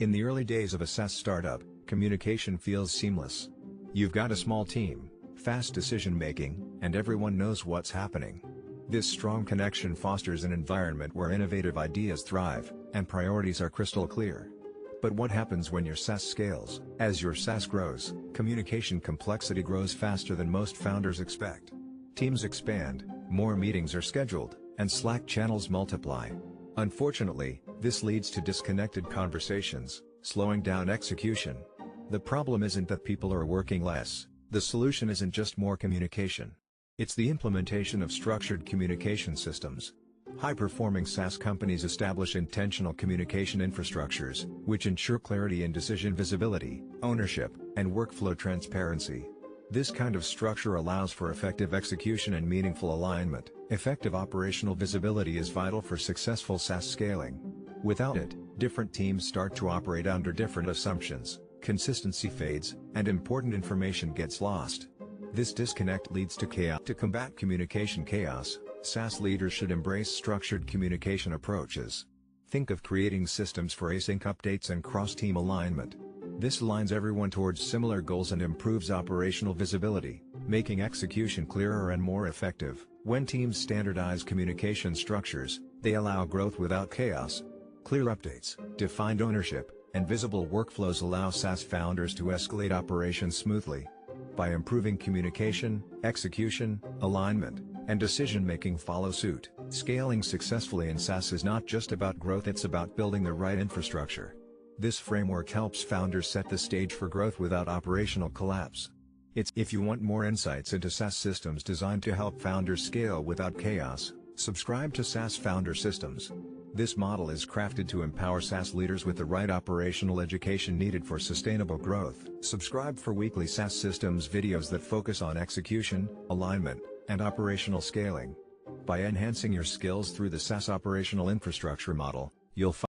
In the early days of a SaaS startup, communication feels seamless. You've got a small team, fast decision-making, and everyone knows what's happening. This strong connection fosters an environment where innovative ideas thrive, and priorities are crystal clear. But what happens when your SaaS scales? As your SaaS grows, communication complexity grows faster than most founders expect. Teams expand, more meetings are scheduled, and Slack channels multiply. Unfortunately, this leads to disconnected conversations, slowing down execution. The problem isn't that people are working less, the solution isn't just more communication. It's the implementation of structured communication systems. High-performing SaaS companies establish intentional communication infrastructures, which ensure clarity in decision visibility, ownership, and workflow transparency. This kind of structure allows for effective execution and meaningful alignment. Effective operational visibility is vital for successful SaaS scaling. Without it, different teams start to operate under different assumptions, consistency fades, and important information gets lost. This disconnect leads to chaos. To combat communication chaos, SaaS leaders should embrace structured communication approaches. Think of creating systems for async updates and cross-team alignment. This aligns everyone towards similar goals and improves operational visibility, making execution clearer and more effective. When teams standardize communication structures, they allow growth without chaos. Clear updates, defined ownership, and visible workflows allow SaaS founders to escalate operations smoothly. By improving communication, execution, alignment, and decision-making follow suit. Scaling successfully in SaaS is not just about growth, it's about building the right infrastructure. This framework helps founders set the stage for growth without operational collapse. If you want more insights into SaaS systems designed to help founders scale without chaos, subscribe to SaaS Founder Systems. This model is crafted to empower SaaS leaders with the right operational education needed for sustainable growth. Subscribe for weekly SaaS systems videos that focus on execution, alignment, and operational scaling. By enhancing your skills through the SaaS operational infrastructure model, you'll find